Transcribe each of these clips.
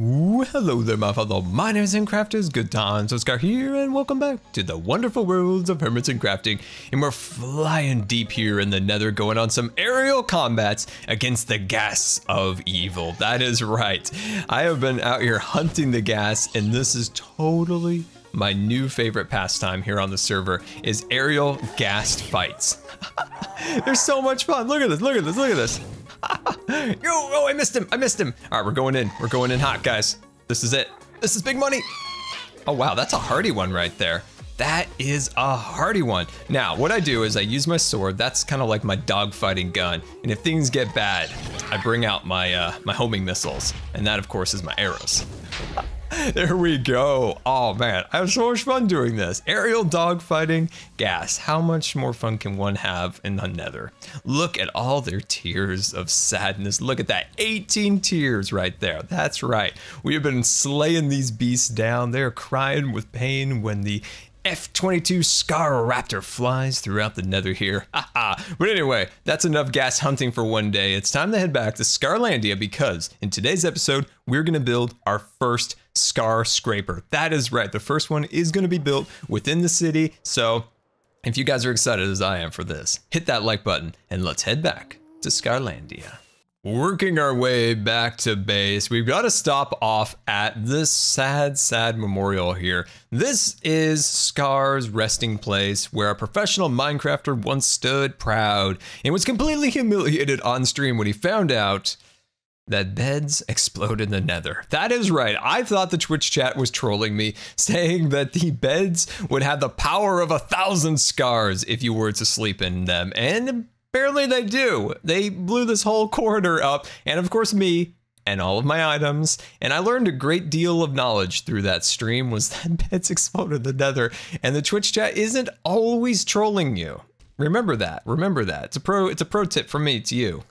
Ooh, hello there, my fellow miners and crafters. Good times, Oscar here, and welcome back to the wonderful worlds of Hermits and Crafting. And we're flying deep here in the Nether, going on some aerial combats against the gas of evil. That is right. I have been out here hunting the gas, and this is totally my new favorite pastime here on the server, is aerial ghast fights. They're so much fun. Look at this, look at this, look at this. Oh, I missed him. All right, we're going in hot, guys. This is it. This is big money. Oh, wow, that's a hardy one right there. That is a hardy one. Now, what I do is I use my sword. That's kind of like my dogfighting gun. And if things get bad, I bring out my my homing missiles. And that, of course, is my arrows. There we go. Oh man, I have so much fun doing this. Aerial dogfighting, gas. How much more fun can one have in the Nether? Look at all their tears of sadness. Look at that, 18 tears right there. That's right. We have been slaying these beasts down. They're crying with pain when the F-22 Scar Raptor flies throughout the Nether here. But anyway, that's enough gas hunting for one day. It's time to head back to Scarlandia because in today's episode, we're gonna build our first Scar Scraper. That is right, the first one is gonna be built within the city. So if you guys are excited as I am for this, hit that like button and let's head back to Scarlandia. Working our way back to base, we've got to stop off at this sad memorial here. This is Scar's resting place, where a professional Minecrafter once stood proud and was completely humiliated on stream when he found out that beds explode in the Nether. That is right. I thought the Twitch chat was trolling me, saying that the beds would have the power of 1,000 scars if you were to sleep in them, and apparently they do. They blew this whole corridor up, and of course me, and all of my items, and I learned a great deal of knowledge through that stream, was that beds exploded in the Nether, and the Twitch chat isn't always trolling you. Remember that, remember that. It's a pro tip from me to you.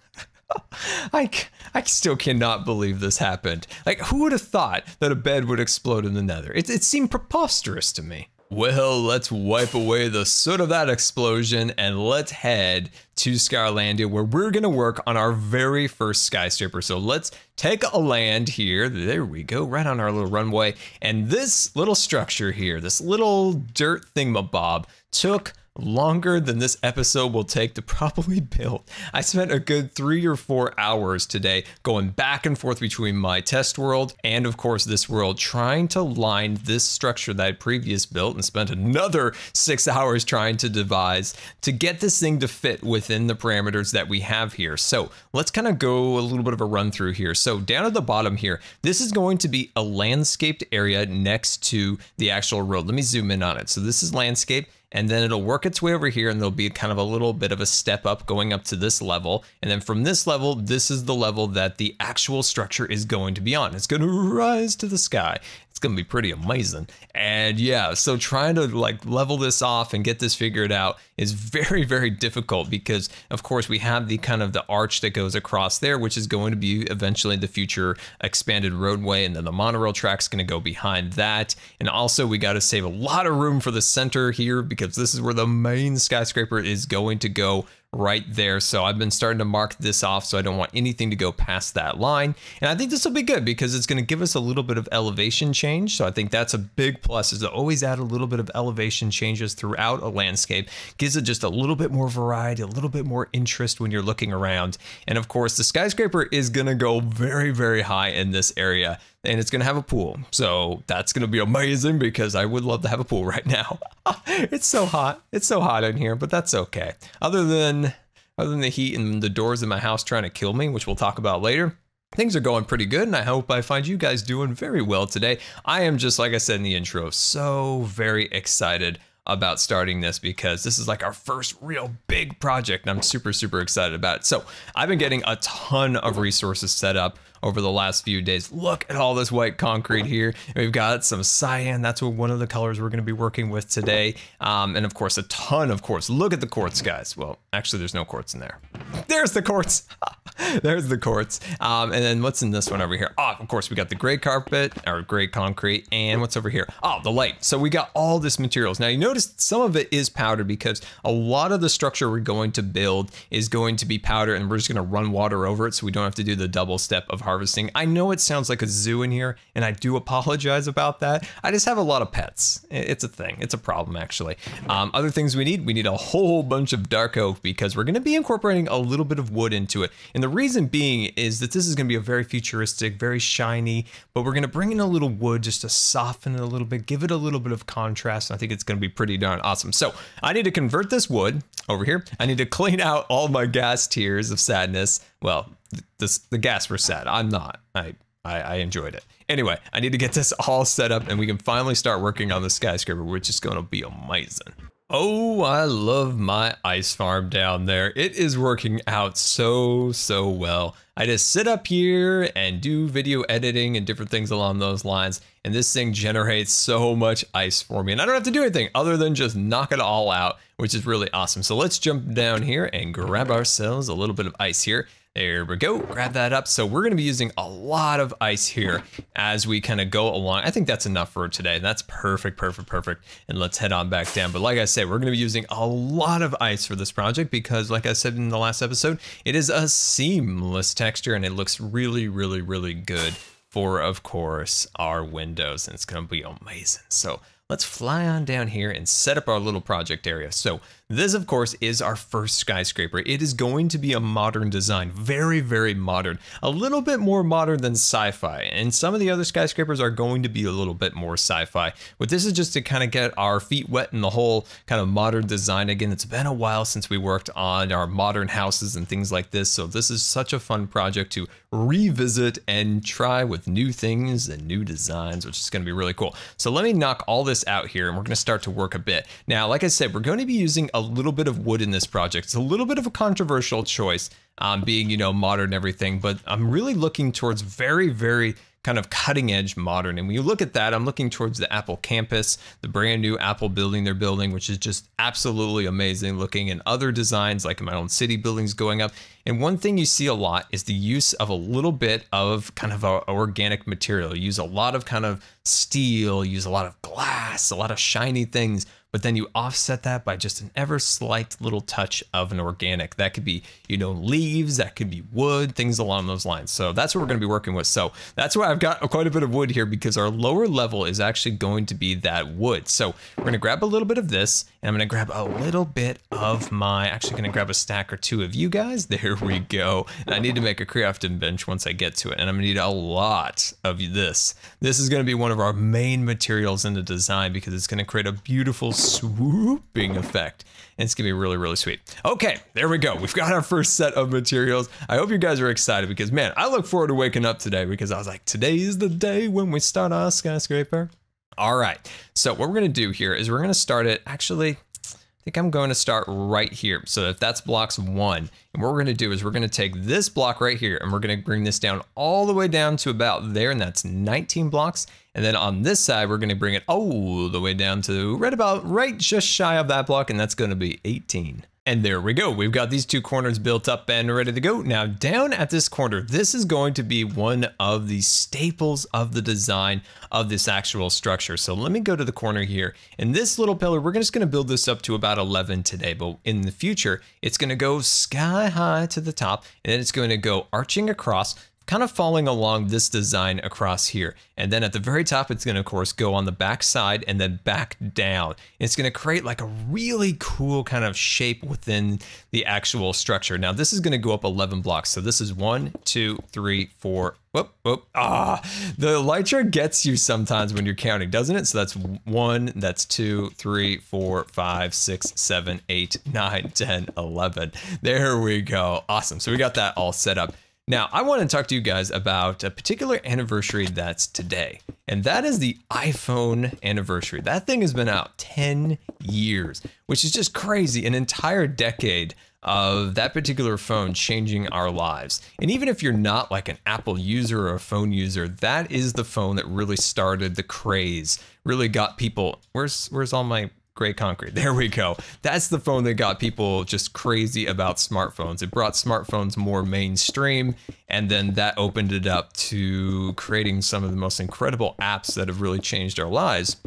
I still cannot believe this happened. Like, who would have thought that a bed would explode in the Nether? It seemed preposterous to me. Well, let's wipe away the soot of that explosion and let's head to Scarlandia, where we're gonna work on our very first skyscraper. So let's take a land here. There we go, right on our little runway. And this little structure here, this little dirt thingamabob, took longer than this episode will take to properly build. I spent a good 3 or 4 hours today going back and forth between my test world and of course this world, trying to line this structure that I previously built, and spent another 6 hours trying to devise to get this thing to fit within the parameters that we have here. So let's kind of go a little bit of a run through here. So down at the bottom here, this is going to be a landscaped area next to the actual road. Let me zoom in on it. So this is landscape, and then it'll work its way over here, and there'll be kind of a little bit of a step up going up to this level. And then from this level, this is the level that the actual structure is going to be on. It's going to rise to the sky. It's going to be pretty amazing. And yeah, so trying to like level this off and get this figured out is very, very difficult because of course we have the kind of the arch that goes across there, which is going to be eventually the future expanded roadway. And then the monorail track's going to go behind that. And also we got to save a lot of room for the center here because this is where the main skyscraper is going to go right there. So I've been starting to mark this off so I don't want anything to go past that line. And I think this will be good because it's going to give us a little bit of elevation change. So I think that's a big plus, is to always add a little bit of elevation changes throughout a landscape. Gives it just a little bit more variety, a little bit more interest when you're looking around. And of course, the skyscraper is going to go very, very high in this area. And it's going to have a pool. So that's going to be amazing because I would love to have a pool right now. It's so hot. It's so hot in here, but that's okay. Other than the heat and the doors in my house trying to kill me, which we'll talk about later, things are going pretty good, and I hope I find you guys doing very well today. I am, just like I said in the intro, so very excited about starting this because this is like our first real big project, and I'm super, super excited about it. So I've been getting a ton of resources set up over the last few days. Look at all this white concrete here. We've got some cyan. That's one of the colors we're going to be working with today. And of course, a ton of quartz. Look at the quartz, guys. Well, actually, there's no quartz in there. There's the quartz. There's the quartz. And then what's in this one over here? Oh, of course, we got the gray carpet or gray concrete. And what's over here? Oh, the light. So we got all this materials. Now you notice some of it is powder because a lot of the structure we're going to build is going to be powder, and we're just going to run water over it so we don't have to do the double step of harvesting. I know it sounds like a zoo in here, and I do apologize about that. I just have a lot of pets. It's a thing. It's a problem, actually. Other things we need a whole bunch of dark oak because we're going to be incorporating a little bit of wood into it. And the reason being is that this is going to be a very futuristic, very shiny, but we're going to bring in a little wood just to soften it a little bit, give it a little bit of contrast. And I think it's going to be pretty darn awesome. So I need to convert this wood over here. I need to clean out all my gas tears of sadness. Well, the gas were sad. I'm not. I enjoyed it. Anyway, I need to get this all set up and we can finally start working on the skyscraper, which is going to be amazing. Oh, I love my ice farm down there. It is working out so well. I just sit up here and do video editing and different things along those lines. And this thing generates so much ice for me. And I don't have to do anything other than just knock it all out, which is really awesome. So let's jump down here and grab ourselves a little bit of ice here. There we go, grab that up. So we're gonna be using a lot of ice here as we kind of go along. I think that's enough for today. That's perfect. And let's head on back down. But like I said, we're gonna be using a lot of ice for this project because like I said in the last episode, it is a seamless texture and it looks really good for, of course, our windows. And it's gonna be amazing. So let's fly on down here and set up our little project area. So this, of course, is our first skyscraper. It is going to be a modern design, very modern, a little bit more modern than sci-fi. And some of the other skyscrapers are going to be a little bit more sci-fi. But this is just to kind of get our feet wet in the whole kind of modern design. Again, it's been a while since we worked on our modern houses and things like this. So this is such a fun project to revisit and try with new things and new designs, which is going to be really cool. So let me knock all this out here and we're going to start to work a bit. Now, like I said, we're going to be using a little bit of wood in this project. It's a little bit of a controversial choice, being, you know, modern and everything, but I'm really looking towards very kind of cutting edge modern. And when you look at that, I'm looking towards the Apple campus, the brand new Apple building they're building, which is just absolutely amazing. Looking in other designs like my own city buildings going up. And one thing you see a lot is the use of a little bit of kind of a organic material. You use a lot of kind of steel, use a lot of glass, a lot of shiny things, but then you offset that by just an ever slight little touch of an organic. That could be, you know, leaves, that could be wood, things along those lines. So that's what we're going to be working with. So that's why I've got quite a bit of wood here because our lower level is actually going to be that wood. So we're going to grab a little bit of this and I'm going to grab a little bit of actually going to grab a stack or two of you guys. There we go. And I need to make a crafting bench once I get to it. And I'm going to need a lot of this. This is going to be one of our main materials in the design because it's going to create a beautiful swooping effect. And it's gonna be really sweet. Okay, there we go. We've got our first set of materials. I hope you guys are excited because, man, I look forward to waking up today because I was like, today is the day when we start our skyscraper. All right, so what we're gonna do here is we're gonna start it, actually, I think I'm going to start right here. So if that's blocks 1, and what we're gonna do is we're gonna take this block right here and we're gonna bring this down all the way down to about there, and that's 19 blocks. And then on this side, we're gonna bring it all the way down to right just shy of that block, and that's gonna be 18. And there we go. We've got these two corners built up and ready to go. Now down at this corner, this is going to be one of the staples of the design of this actual structure. So let me go to the corner here. And this little pillar, we're just gonna build this up to about 11 today, but in the future, it's gonna go sky high to the top, and then it's going to go arching across, kind of following along this design across here. And then at the very top, it's gonna, of course, go on the back side and then back down. It's gonna create like a really cool kind of shape within the actual structure. Now, this is gonna go up 11 blocks. So this is 1, 2, 3, 4, whoop. The Elytra gets you sometimes when you're counting, doesn't it? So that's 1, that's 2, 3, 4, 5, 6, 7, 8, 9, 10, 11. There we go. Awesome. So we got that all set up. Now, I want to talk to you guys about a particular anniversary that's today, and that is the iPhone anniversary. That thing has been out 10 years, which is just crazy, an entire decade of that particular phone changing our lives. And even if you're not like an Apple user or a phone user, that is the phone that really started the craze, really got people, where's all my Gray Concrete. There we go. That's the phone that got people just crazy about smartphones. It brought smartphones more mainstream, and then that opened it up to creating some of the most incredible apps that have really changed our lives.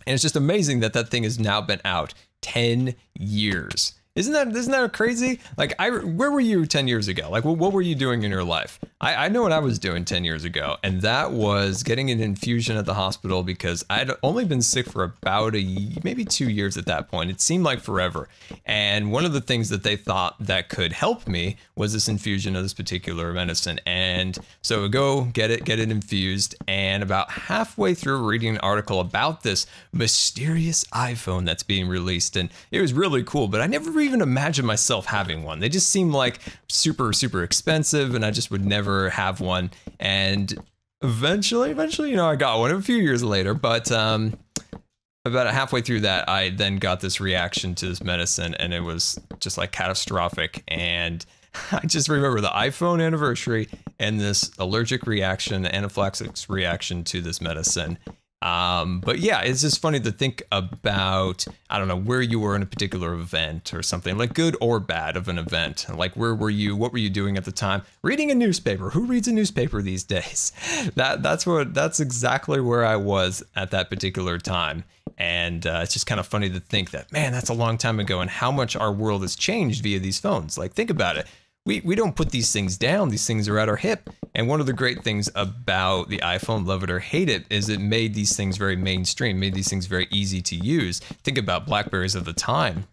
And it's just amazing that that thing has now been out 10 years. Isn't that crazy? Like, where were you 10 years ago? Like, what were you doing in your life? I know what I was doing 10 years ago, and that was getting an infusion at the hospital because I'd only been sick for about maybe 2 years at that point. It seemed like forever. And one of the things that they thought that could help me was this infusion of this particular medicine. And so I go get it infused, and about halfway through reading an article about this mysterious iPhone that's being released, and it was really cool, but I never even imagined myself having one. They just seemed like super expensive, and I just would never have one. And eventually, you know, I got one a few years later, but about halfway through that, I then got this reaction to this medicine, and it was just like catastrophic. And I just remember the iPhone anniversary and this allergic reaction, anaphylaxis reaction to this medicine. But yeah, it's just funny to think about, I don't know, where you were in a particular event or something, like good or bad of an event. Like, where were you? What were you doing at the time? Reading a newspaper. Who reads a newspaper these days? That's exactly where I was at that particular time. And it's just kind of funny to think that, man, that's a long time ago, and how much our world has changed via these phones. Like, think about it. We don't put these things down. These things are at our hip. And one of the great things about the iPhone, love it or hate it, is it made these things very mainstream, made these things very easy to use. Think about Blackberries of the time.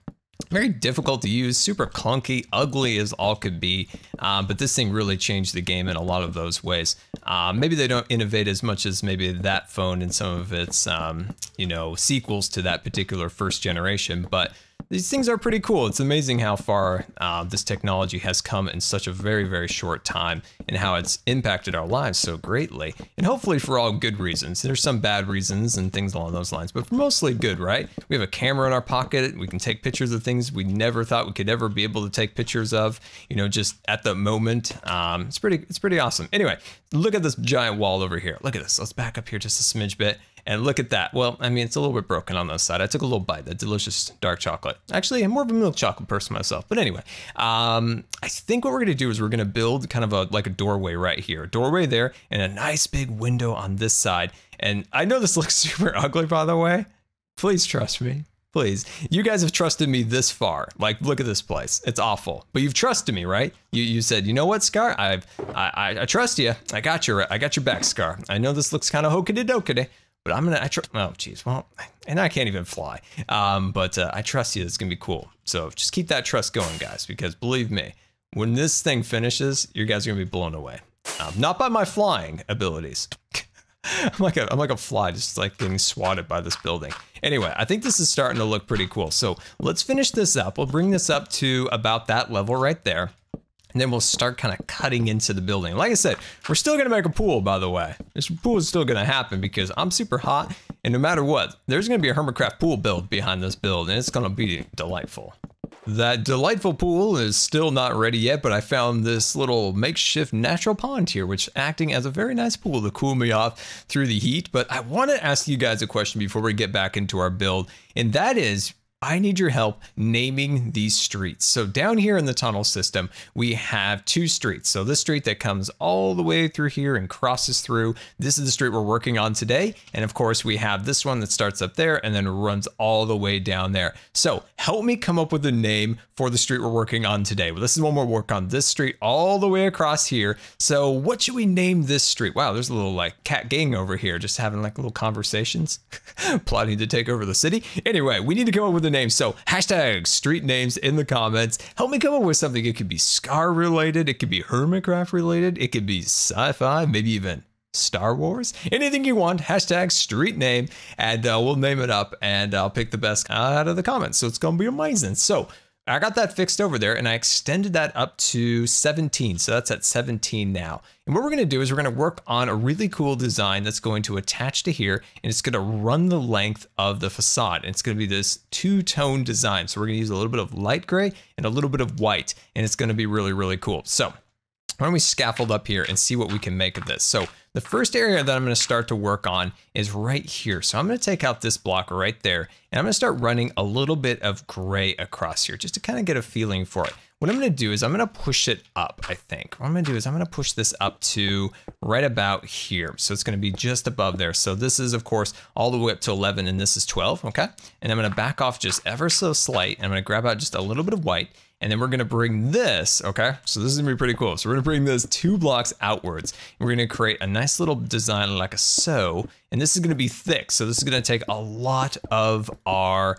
Very difficult to use, super clunky, ugly as all could be. But this thing really changed the game in a lot of those ways. Maybe they don't innovate as much as maybe that phone and some of its, you know, sequels to that particular first generation. But these things are pretty cool. It's amazing how far this technology has come in such a very short time, and how it's impacted our lives so greatly, and hopefully for all good reasons. There's some bad reasons and things along those lines, but mostly good, right? We have a camera in our pocket. We can take pictures of things we never thought we could ever be able to take pictures of, you know, just at the moment. It's pretty awesome. Anyway, look at this giant wall over here. Look at this. Let's back up here just a smidge bit. And look at that. Well, I mean, it's a little bit broken on the side. I took a little bite, that delicious dark chocolate. Actually, I'm more of a milk chocolate person myself. But anyway, I think what we're going to do is we're going to build kind of like a doorway right here. A doorway there, and a nice big window on this side. And I know this looks super ugly, by the way. Please trust me. Please. You guys have trusted me this far. Like, look at this place. It's awful. But you've trusted me, right? You said, you know what, Scar? I trust you. I got your back, Scar. I know this looks kind of hokey-dokey, but oh geez, well, and I can't even fly. But I trust you, it's gonna be cool. So just keep that trust going, guys, because believe me, when this thing finishes, you guys are gonna be blown away. Not by my flying abilities. I'm like a fly, just like getting swatted by this building. Anyway, I think this is starting to look pretty cool. So let's finish this up. We'll bring this up to about that level right there. And then we'll start kind of cutting into the building. Like I said, we're still gonna make a pool, by the way. This pool is still gonna happen because I'm super hot, and no matter what, there's gonna be a Hermitcraft pool build behind this build, and it's gonna be delightful. That delightful pool is still not ready yet, but I found this little makeshift natural pond here, which acting as a very nice pool to cool me off through the heat. But I wanna ask you guys a question before we get back into our build, and that is, I need your help naming these streets. So down here in the tunnel system, we have 2 streets. So this street that comes all the way through here and crosses through, this is the street we're working on today. And of course we have this one that starts up there and then runs all the way down there. So help me come up with a name for the street we're working on today. Well, this is one we'll work on, this street all the way across here. So what should we name this street? Wow, there's a little like cat gang over here, just having like little conversations, plotting to take over the city. Anyway, we need to come up with a name. So hashtag street names in the comments. Help me come up with something. It could be Scar related. It could be Hermitcraft related. It could be sci-fi, maybe even Star Wars. Anything you want, hashtag street name, and we'll name it up, and I'll pick the best out of the comments. So it's going to be amazing. So I got that fixed over there, and I extended that up to 17. So that's at 17 now. And what we're going to do is we're going to work on a really cool design that's going to attach to here, and it's going to run the length of the facade. And it's going to be this 2-tone design. So we're going to use a little bit of light gray and a little bit of white, and it's going to be really cool. So why don't we scaffold up here and see what we can make of this. So the first area that I'm going to start to work on is right here. So I'm going to take out this block right there, and I'm going to start running a little bit of gray across here just to kind of get a feeling for it. What I'm going to do is I'm going to push it up, I think. What I'm going to do is I'm going to push this up to right about here. So it's going to be just above there. So this is, of course, all the way up to 11, and this is 12, okay? And I'm going to back off just ever so slight, and I'm going to grab out just a little bit of white, and then we're going to bring this, okay? So this is going to be pretty cool. So we're going to bring this 2 blocks outwards, and we're going to create a nice little design like a so, and this is going to be thick. So this is going to take a lot of our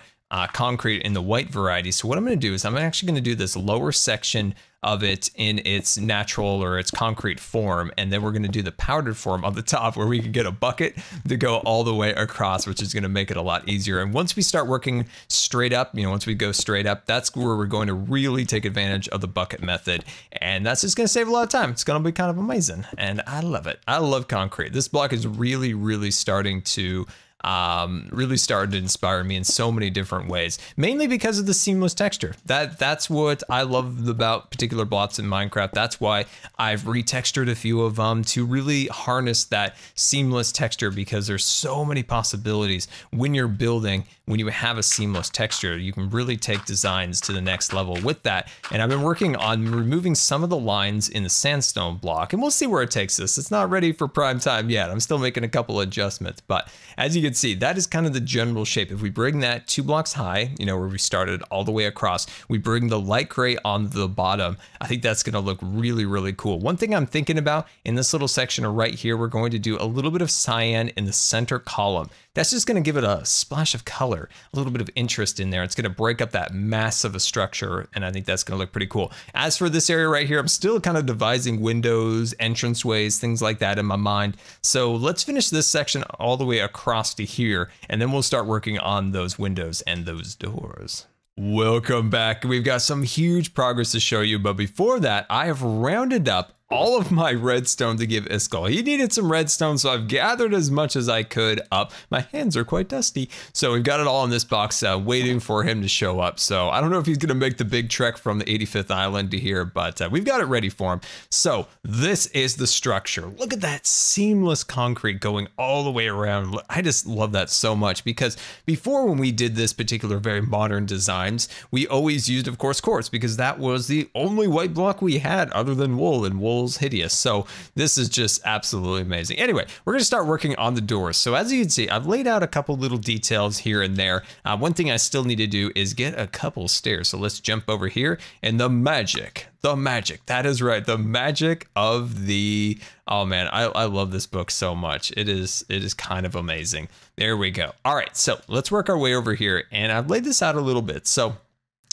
concrete in the white variety. So what I'm going to do is I'm actually going to do this lower section of it in its natural or its concrete form, and then we're going to do the powdered form on the top where we can get a bucket to go all the way across, which is going to make it a lot easier. And once we start working straight up, once we go straight up, that's where we're going to really take advantage of the bucket method, and that's just going to save a lot of time. It's going to be kind of amazing, and I love it. I love concrete. This block is really starting to inspire me in so many different ways, mainly because of the seamless texture. That's what I love about particular blocks in Minecraft. That's why I've retextured a few of them to really harness that seamless texture, because there's so many possibilities when you're building. When you have a seamless texture, you can really take designs to the next level with that. And I've been working on removing some of the lines in the sandstone block, and we'll see where it takes us. It's not ready for prime time yet. I'm still making a couple adjustments, but as you can see, that is kind of the general shape. If we bring that 2 blocks high, where we started all the way across, we bring the light gray on the bottom, I think that's gonna look really cool. One thing I'm thinking about in this little section right here, we're going to do a little bit of cyan in the center column. That's just going to give it a splash of color, a little bit of interest in there. It's going to break up that mass of a structure, and I think that's going to look pretty cool. As for this area right here, I'm still kind of devising windows, entranceways, things like that in my mind. So let's finish this section all the way across to here, and then we'll start working on those windows and those doors. Welcome back. We've got some huge progress to show you, but before that, I have rounded up all of my redstone to give Iskall. He needed some redstone, so I've gathered as much as I could up. My hands are quite dusty, so we've got it all in this box waiting for him to show up. So I don't know if he's gonna make the big trek from the 85th island to here, but we've got it ready for him. So this is the structure. Look at that seamless concrete going all the way around. I just love that so much, because before, when we did this particular very modern designs, we always used, of course, quartz, because that was the only white block we had other than wool, and wool's hideous. So this is just absolutely amazing. Anyway, we're going to start working on the doors. So as you can see, I've laid out a couple little details here and there. One thing I still need to do is get a couple stairs. So let's jump over here, and the magic, that is right, the magic of the, oh man, I love this book so much. It is kind of amazing. There we go. All right, so let's work our way over here, and I've laid this out a little bit. So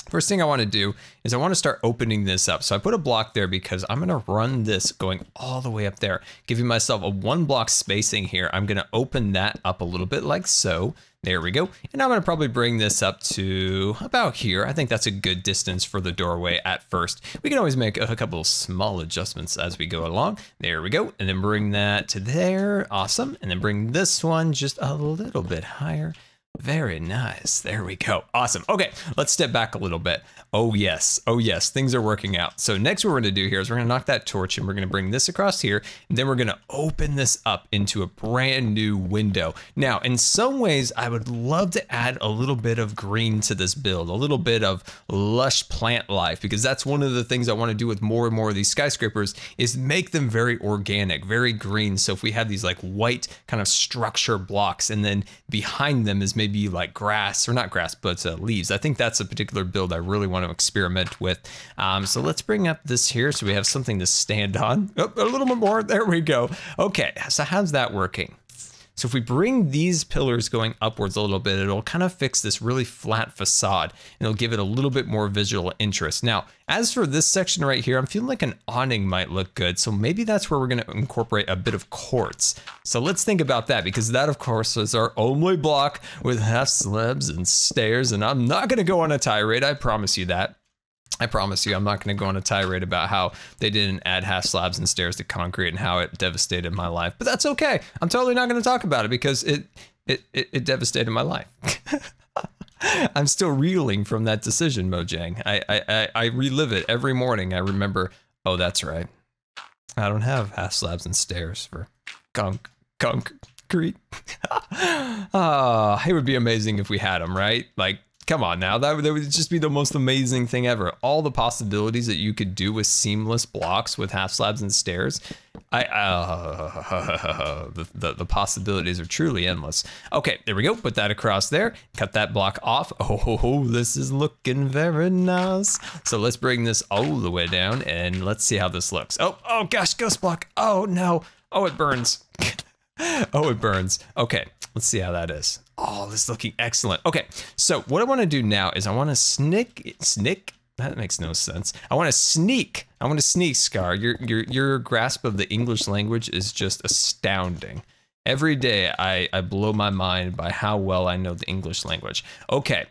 first thing I want to do is I want to start opening this up. So I put a block there because I'm going to run this going all the way up there, giving myself a 1 block spacing here. I'm going to open that up a little bit like so. There we go. And I'm going to probably bring this up to about here. I think that's a good distance for the doorway at first. We can always make a couple of small adjustments as we go along. There we go. And then bring that to there. Awesome. And then bring this one just a little bit higher. Very nice. There we go. Awesome. Okay, let's step back a little bit. Oh yes, things are working out. So next what we're going to do here is we're going to knock that torch, and we're going to bring this across here, and then we're going to open this up into a brand new window. Now, in some ways, I would love to add a little bit of green to this build, a little bit of lush plant life, because that's one of the things I want to do with more and more of these skyscrapers is make them very organic, very green. So if we have these like white kind of structure blocks, and then behind them is maybe like grass, or not grass, but leaves. I think that's a particular build I really want to experiment with. So let's bring up this here so we have something to stand on. Oh, a little bit more. There we go. Okay, so how's that working? So if we bring these pillars going upwards a little bit, it'll kind of fix this really flat facade, and it'll give it a little bit more visual interest. Now, as for this section right here, I'm feeling like an awning might look good. So maybe that's where we're going to incorporate a bit of quartz. So let's think about that, because that, of course, is our only block with half slabs and stairs. And I'm not going to go on a tirade. I promise you that. I promise you, I'm not going to go on a tirade about how they didn't add half slabs and stairs to concrete and how it devastated my life. But that's okay. I'm totally not going to talk about it because it devastated my life. I'm still reeling from that decision, Mojang. I relive it every morning. I remember, oh, that's right. I don't have half slabs and stairs for concrete. It would be amazing if we had them, right? Like, come on now, that would just be the most amazing thing ever. All the possibilities that you could do with seamless blocks with half slabs and stairs. The possibilities are truly endless. Okay, there we go. Put that across there. Cut that block off. Oh, this is looking very nice. So let's bring this all the way down and let's see how this looks. Oh gosh, ghost block. Oh no. Oh, it burns. Oh, it burns. Okay, let's see how that is. Oh, this is looking excellent. Okay, so what I want to do now is I want to sneak. That makes no sense. I want to sneak, Scar. Your grasp of the English language is just astounding. Every day I blow my mind by how well I know the English language. Okay,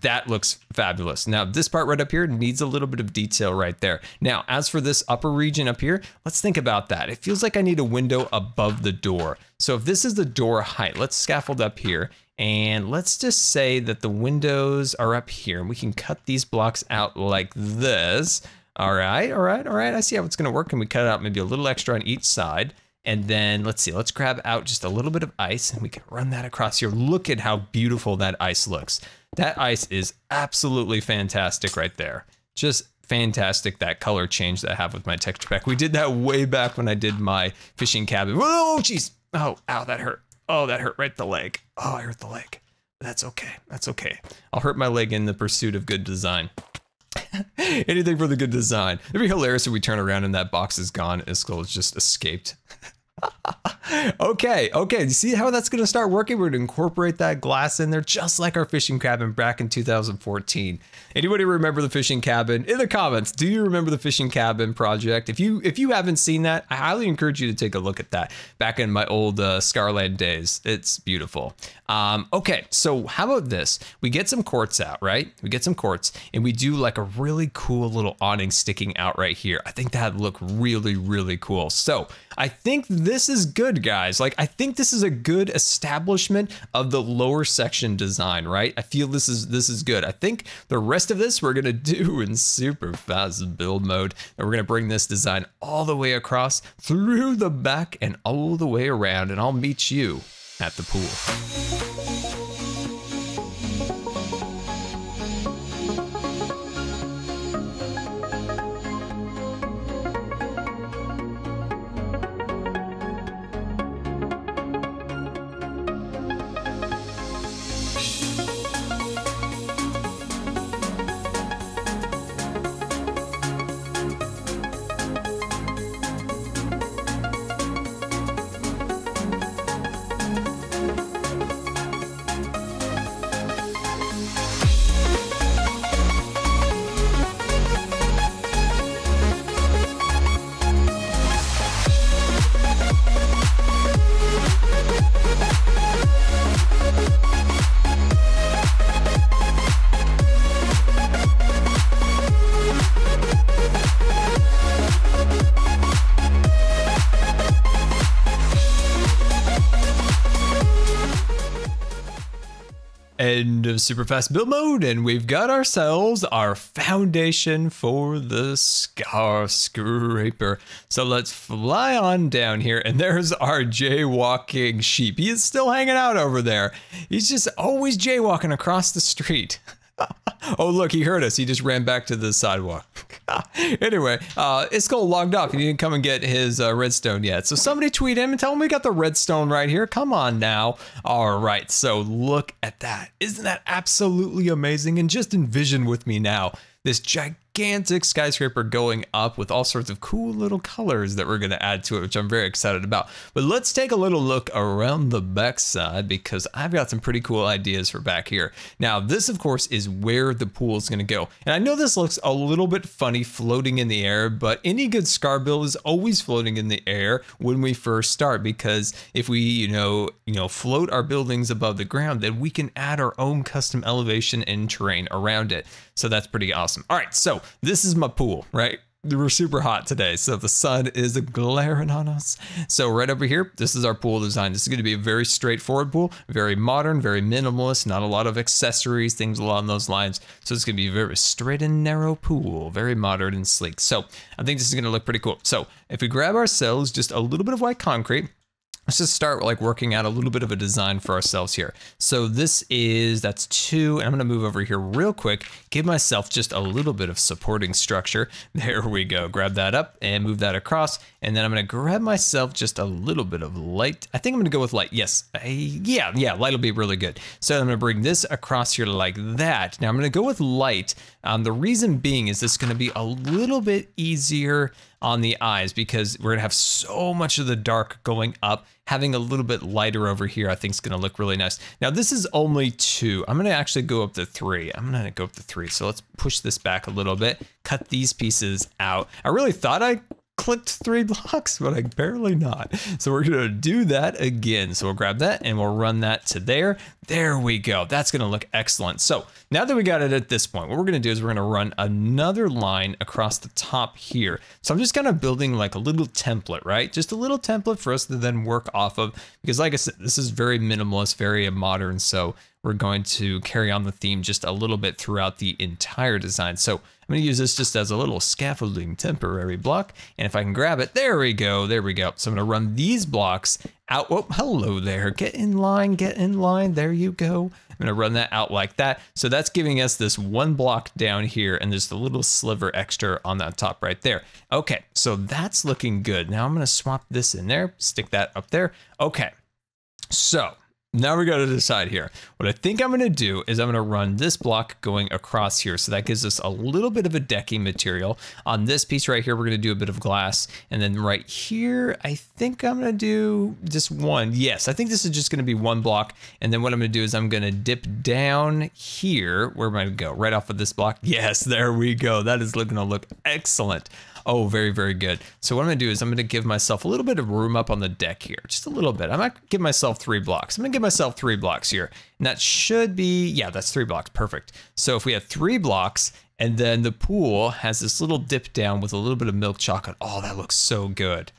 that looks fabulous. Now this part right up here needs a little bit of detail right there. Now, as for this upper region up here, let's think about that. It feels like I need a window above the door. So if this is the door height, let's scaffold up here. And let's just say that the windows are up here and we can cut these blocks out like this. All right. I see how it's gonna work. And we cut out maybe a little extra on each side. And then let's see, let's grab out just a little bit of ice and we can run that across here. Look at how beautiful that ice looks. That ice is absolutely fantastic right there. Just fantastic, that color change that I have with my texture pack. We did that way back when I did my fishing cabin. Whoa, jeez. Oh, ow, that hurt. Oh, that hurt right the leg. Oh, I hurt the leg. That's okay. That's okay. I'll hurt my leg in the pursuit of good design. Anything for the good design. It'd be hilarious if we turn around and that box is gone. Iskall has just escaped. Okay, you see how that's gonna start working? We're gonna incorporate that glass in there just like our fishing cabin back in 2014. Anybody remember the fishing cabin? In the comments, do you remember the fishing cabin project? If you haven't seen that, I highly encourage you to take a look at that back in my old Scarland days. It's beautiful. Okay, so how about this? We get some quartz out, right? We get some quartz and we do like a really cool little awning sticking out right here. I think that'd look really, really cool. So I think this is good, guys. Like, I think this is a good establishment of the lower section design, right? I feel this is good. I think the rest of this we're gonna do in super fast build mode, and we're gonna bring this design all the way across through the back and all the way around, and I'll meet you at the pool. End of super fast build mode, and we've got ourselves our foundation for the skyscraper. So let's fly on down here, and there's our jaywalking sheep. He is still hanging out over there. He's just always jaywalking across the street. Oh, look, he heard us. He just ran back to the sidewalk. Anyway, Iskall logged off. He didn't come and get his redstone yet. So somebody tweet him and tell him we got the redstone right here. Come on now. All right, so look at that. Isn't that absolutely amazing? And just envision with me now this gigantic skyscraper going up with all sorts of cool little colors that we're going to add to it, which I'm very excited about. But let's take a little look around the backside because I've got some pretty cool ideas for back here. Now, this, of course, is where the pool is going to go. And I know this looks a little bit funny floating in the air, but any good Scar build is always floating in the air when we first start, because if we, you know, float our buildings above the ground, then we can add our own custom elevation and terrain around it. So that's pretty awesome. All right, so this is my pool, right? we're super hot today, so the sun is glaring on us. So right over here, this is our pool design. This is going to be a very straightforward pool, very modern, very minimalist, not a lot of accessories, things along those lines. So it's going to be a very straight and narrow pool, very modern and sleek. So I think this is going to look pretty cool. So if we grab ourselves just a little bit of white concrete, let's just start like working out a little bit of a design for ourselves here. So that's 2, and I'm gonna move over here real quick, give myself just a little bit of supporting structure. There we go, grab that up and move that across. And then I'm gonna grab myself just a little bit of light. I think I'm gonna go with light, yes. Yeah, light will be really good. So I'm gonna bring this across here like that. Now I'm gonna go with light. The reason being is this is gonna be a little bit easier on the eyes because we're gonna have so much of the dark going up. Having a little bit lighter over here, I think is gonna look really nice. Now this is only 2. I'm gonna actually go up to 3. I'm gonna go up to 3. So let's push this back a little bit, cut these pieces out. I really thought I clicked 3 blocks, but apparently not. So we're gonna do that again. So we'll grab that and we'll run that to there. There we go. That's gonna look excellent. So now that we got it at this point, what we're gonna do is we're gonna run another line across the top here. So I'm just kind of building like a little template, right? Just a little template for us to then work off of, because like I said, this is very minimalist, very modern. So we're going to carry on the theme just a little bit throughout the entire design. So I'm gonna use this just as a little scaffolding temporary block. And if I can grab it, there we go, there we go. So I'm gonna run these blocks out. Oh, hello there, get in line, there you go. I'm gonna run that out like that. So that's giving us this 1 block down here and there's a little sliver extra on that top right there. Okay, so that's looking good. Now I'm gonna swap this in there, stick that up there. Okay, so now we got to decide here. What I think I'm going to do is I'm going to run this block going across here. So that gives us a little bit of a decking material. On this piece right here, we're going to do a bit of glass. And then right here, I think I'm going to do just 1. Yes, I think this is just going to be 1 block. And then what I'm going to do is I'm going to dip down here. Where am I going to go? Right off of this block? Yes, there we go. That is going to look excellent. Oh, very, very good. So what I'm gonna do is I'm gonna give myself a little bit of room up on the deck here, just a little bit. I might give myself 3 blocks. I'm gonna give myself 3 blocks here. And that should be, yeah, that's 3 blocks, perfect. So if we have 3 blocks and then the pool has this little dip down with a little bit of milk chocolate. Oh, that looks so good.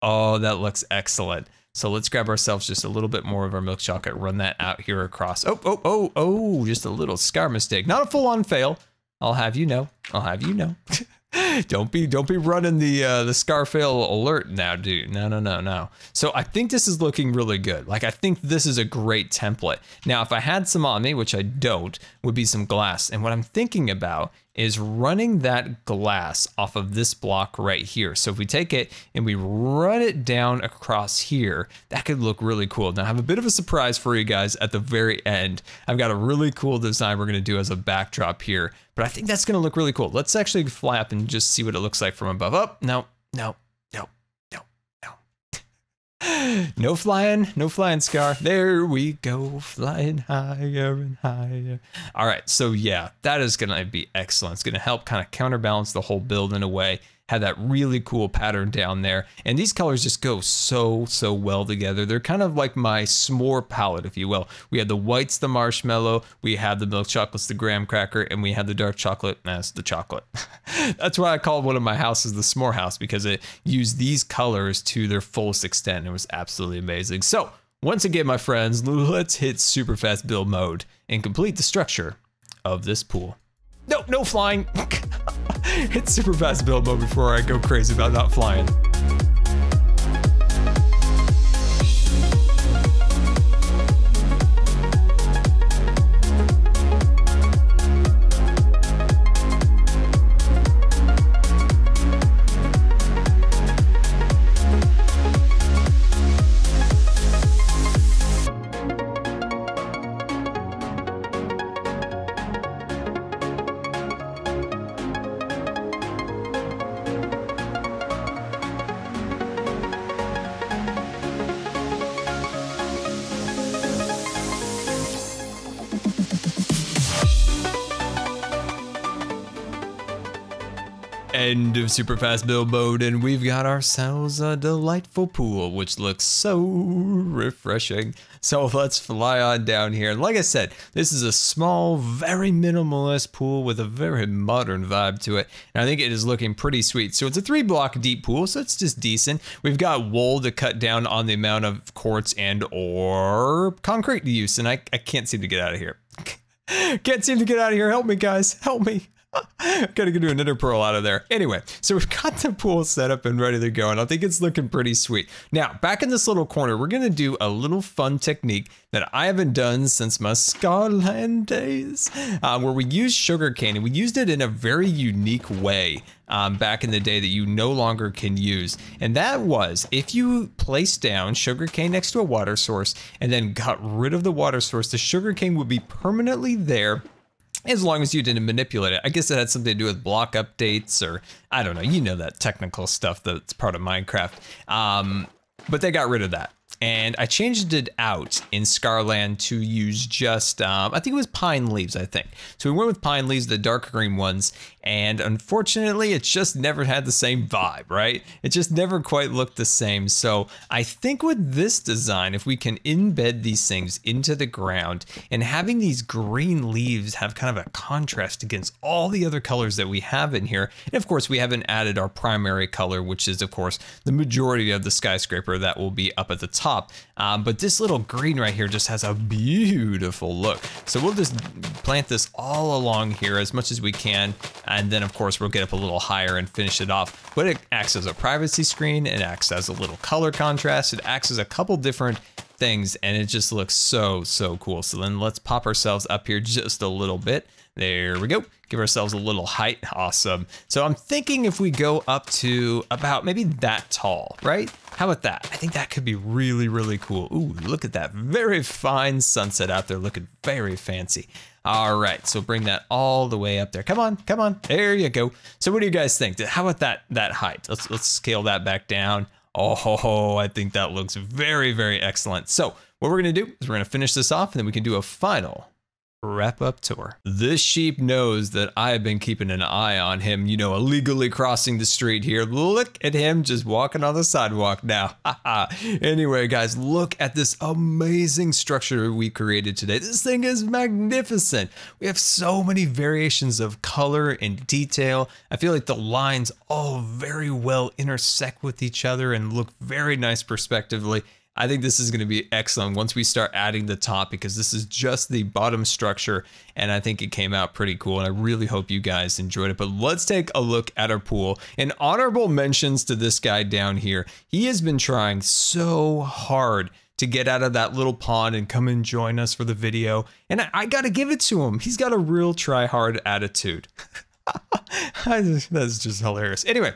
Oh, that looks excellent. So let's grab ourselves just a little bit more of our milk chocolate, run that out here across. Oh, just a little scar mistake. Not a full on fail. I'll have you know, Don't be running the scar fail alert now, dude. No. So I think this is looking really good. Like I think this is a great template. Now, if I had some on me, which I don't, would be some glass. And what I'm thinking about is running that glass off of this block right here. So if we take it and we run it down across here, that could look really cool. Now I have a bit of a surprise for you guys at the very end. I've got a really cool design we're gonna do as a backdrop here, but I think that's gonna look really cool. Let's actually fly up and just see what it looks like from above. Oh, no. No flying, Scar. There we go, flying higher and higher. All right, so yeah, that is gonna be excellent. It's gonna help kind of counterbalance the whole build in a way. Have that really cool pattern down there. And these colors just go so well together. They're kind of like my s'more palette, if you will. We had the whites, the marshmallow, we had the milk chocolates, the graham cracker, and we had the dark chocolate, that's the chocolate. That's why I called one of my houses the s'more house, because it used these colors to their fullest extent. It was absolutely amazing. So once again, my friends, let's hit super fast build mode and complete the structure of this pool. No flying. Hit super fast build mode before I go crazy about not flying. end of super fast build mode, and we've got ourselves a delightful pool, which looks so refreshing. So let's fly on down here. And like I said, this is a small, very minimalist pool with a very modern vibe to it. And I think it is looking pretty sweet. So it's a 3-block deep pool, so it's just decent. We've got wool to cut down on the amount of quartz and or concrete to use. And I can't seem to get out of here. Can't seem to get out of here. Help me, guys. Help me. Gotta do an ender pearl out of there. Anyway, so we've got the pool set up and ready to go, and I think it's looking pretty sweet. Now, back in this little corner, we're gonna do a little fun technique that I haven't done since my Scarland days, where we use sugarcane, and we used it in a very unique way back in the day that you no longer can use. And that was, if you place down sugarcane next to a water source and then got rid of the water source, the sugarcane would be permanently there as long as you didn't manipulate it. I guess it had something to do with block updates, or I don't know, you know, that technical stuff that's part of Minecraft. But they got rid of that. And I changed it out in Scarland to use just, I think it was pine leaves, I think. So we went with pine leaves, the dark green ones, and unfortunately, it just never had the same vibe, right? It just never quite looked the same. So I think with this design, if we can embed these things into the ground and having these green leaves have kind of a contrast against all the other colors that we have in here. And of course, we haven't added our primary color, which is of course the majority of the skyscraper that will be up at the top. But this little green right here just has a beautiful look. So we'll just plant this all along here as much as we can. And then of course we'll get up a little higher and finish it off. But it acts as a privacy screen, it acts as a little color contrast, it acts as a couple different things, and it just looks so cool. So then let's pop ourselves up here just a little bit. There we go. Give ourselves a little height. Awesome. So I'm thinking if we go up to about maybe that tall, right? How about that? I think that could be really cool. Ooh, look at that very fine sunset out there, looking very fancy. All right, so bring that all the way up there. Come on, come on. There you go. So what do you guys think? How about that height? Let's scale that back down. Oh, I think that looks very excellent. So what we're gonna do is we're gonna finish this off, and then we can do a final wrap-up tour. This sheep knows that I have been keeping an eye on him, you know, illegally crossing the street here. Look at him just walking on the sidewalk now. Anyway, guys, look at this amazing structure we created today. This thing is magnificent. We have so many variations of color and detail. I feel like the lines all very well intersect with each other and look very nice perspectively. I think this is going to be excellent once we start adding the top, because this is just the bottom structure, and I think it came out pretty cool, and I really hope you guys enjoyed it. But let's take a look at our pool. And honorable mentions to this guy down here. He has been trying so hard to get out of that little pond and come and join us for the video, and I got to give it to him. He's got a real try-hard attitude. That's just hilarious. Anyway,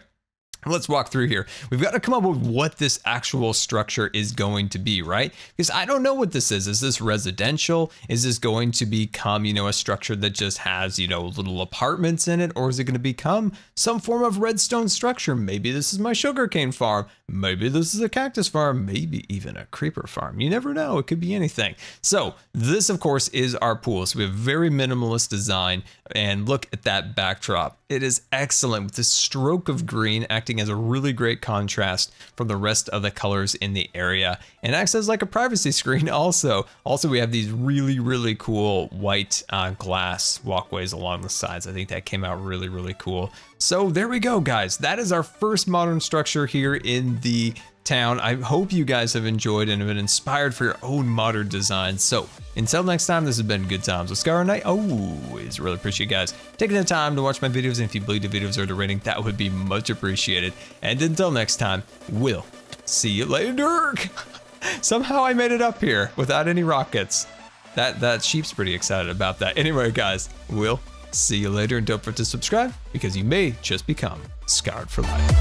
let's walk through here. We've got to come up with what this actual structure is going to be, right? Because I don't know what this is. Is this residential? Is this going to become, you know, a structure that just has, you know, little apartments in it? Or is it going to become some form of redstone structure? Maybe this is my sugarcane farm. Maybe this is a cactus farm. Maybe even a creeper farm. You never know. It could be anything. So this, of course, is our pool. So we have very minimalist design, and look at that backdrop. It is excellent with this stroke of green acting as a really great contrast from the rest of the colors in the area, and acts as like a privacy screen also. Also, we have these really cool white glass walkways along the sides. I think that came out really cool. So there we go, guys. That is our first modern structure here in the town. I hope you guys have enjoyed and have been inspired for your own modern designs. So until next time, this has been Good Times with Scar, and I always really appreciate you guys taking the time to watch my videos. And if you believe the videos are the rating, that would be much appreciated. And until next time, we'll see you later. Somehow I made it up here without any rockets. That sheep's pretty excited about that. Anyway, guys, we'll see you later, and don't forget to subscribe, because you may just become scarred for life.